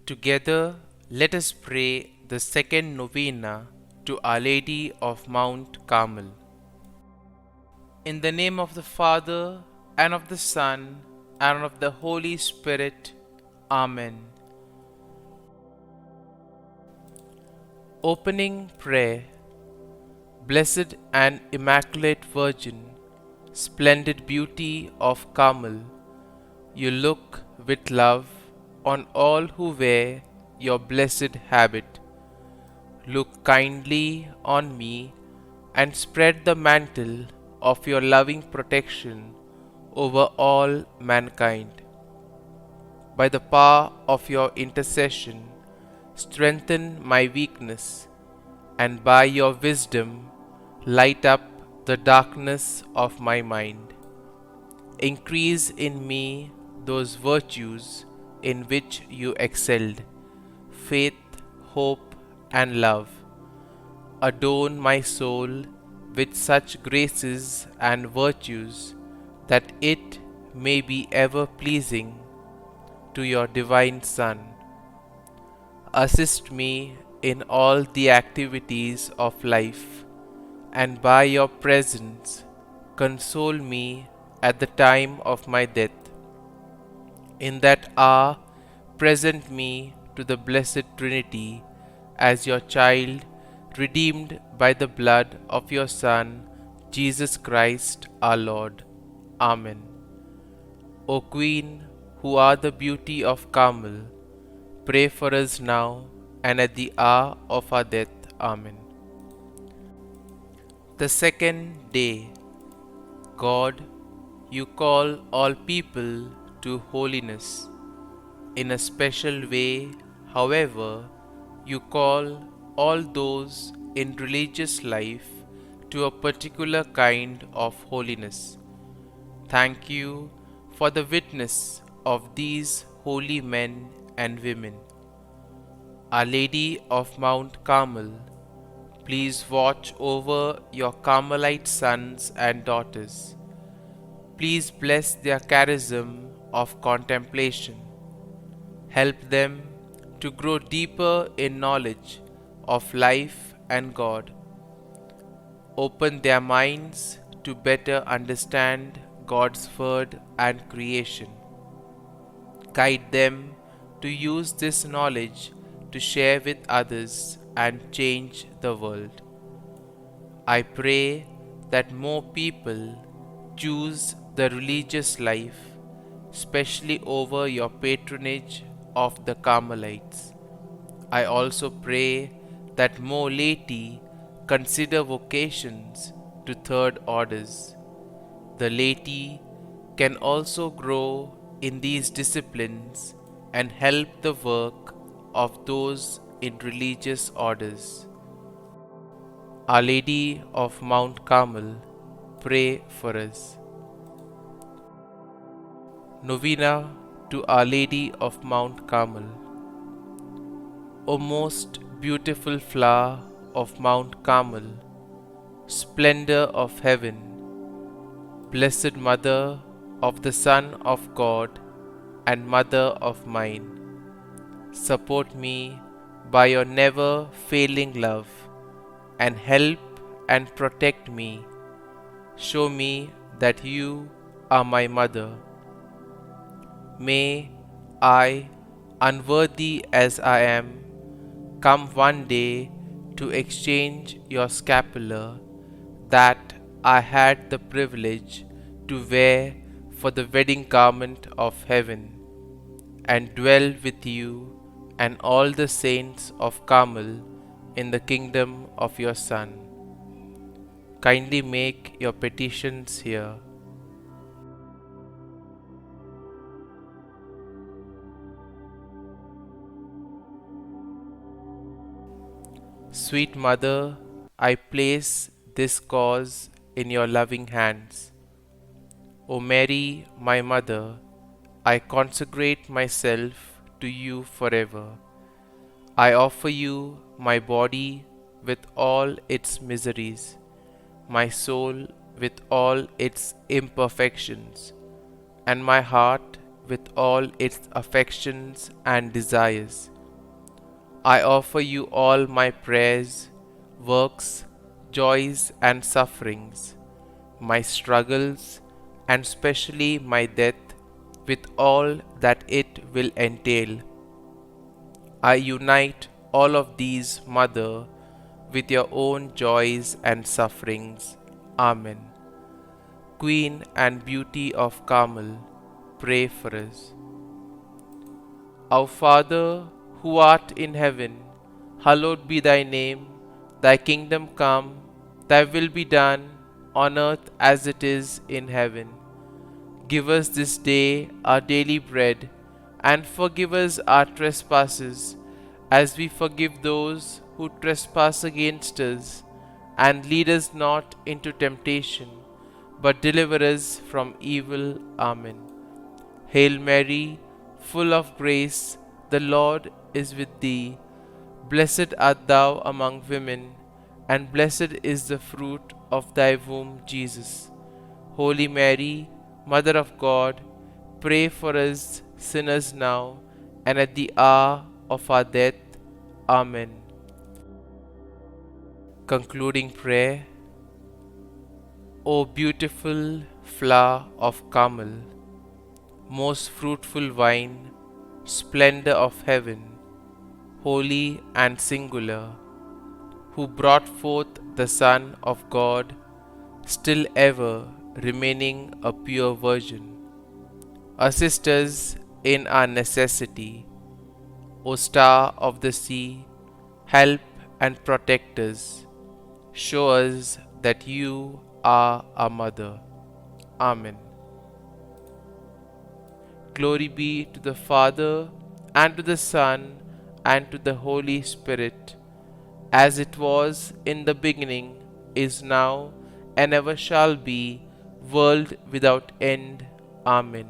Together, let us pray the second novena to Our Lady of Mount Carmel. In the name of the Father, and of the Son, and of the Holy Spirit. Amen. Opening Prayer. Blessed and Immaculate Virgin, splendid beauty of Carmel, you look with love on all who wear your blessed habit. Look kindly on me and spread the mantle of your loving protection over all mankind. By the power of your intercession, strengthen my weakness, and by your wisdom, light up the darkness of my mind. Increase in me those virtues in which you excelled, faith, hope, and love. Adorn my soul with such graces and virtues that it may be ever pleasing to your divine Son. Assist me in all the activities of life, and by your presence console me at the time of my death. In that hour, present me to the Blessed Trinity as your child, redeemed by the blood of your Son, Jesus Christ our Lord. Amen. O Queen, who are the beauty of Carmel, pray for us now and at the hour of our death. Amen. The second day. God, you call all people to holiness. In a special way, however, you call all those in religious life to a particular kind of holiness. Thank you for the witness of these holy men and women. Our Lady of Mount Carmel, please watch over your Carmelite sons and daughters. Please bless their charism of contemplation. Help them to grow deeper in knowledge of life and God. Open their minds to better understand God's word and creation. Guide them to use this knowledge to share with others and change the world. I pray that more people choose the religious life, especially over your patronage of the Carmelites. I also pray that more laity consider vocations to third orders. The laity can also grow in these disciplines and help the work of those in religious orders. Our Lady of Mount Carmel, pray for us. Novena to Our Lady of Mount Carmel. O most beautiful flower of Mount Carmel, splendor of heaven, blessed Mother of the Son of God and Mother of mine, support me by your never failing love and help and protect me. Show me that you are my mother. May I, unworthy as I am, come one day to exchange your scapular that I had the privilege to wear for the wedding garment of heaven, and dwell with you and all the saints of Carmel in the kingdom of your Son. Kindly make your petitions here. Sweet Mother, I place this cause in your loving hands. O Mary, my Mother, I consecrate myself to you forever. I offer you my body with all its miseries, my soul with all its imperfections, and my heart with all its affections and desires, I offer you all my prayers, works, joys, and sufferings, my struggles, and specially my death, with all that it will entail. I unite all of these, Mother, with your own joys and sufferings. Amen. Queen and Beauty of Carmel, pray for us. Our Father, who art in heaven, hallowed be thy name. Thy kingdom come, thy will be done, on earth as it is in heaven. Give us this day our daily bread, and forgive us our trespasses, as we forgive those who trespass against us. And lead us not into temptation, but deliver us from evil. Amen. Hail Mary, full of grace, the Lord is with thee. Blessed art thou among women, and blessed is the fruit of thy womb, Jesus. Holy Mary, Mother of God, pray for us sinners now and at the hour of our death. Amen. Concluding prayer. O beautiful flower of Carmel, most fruitful vine, splendor of heaven, holy and singular, who brought forth the Son of God, still ever remaining a pure virgin. Assist us in our necessity, O star of the sea, help and protect us. Show us that you are our mother. Amen. Glory be to the Father, and to the Son, and to the Holy Spirit, as it was in the beginning, is now, and ever shall be, world without end. Amen.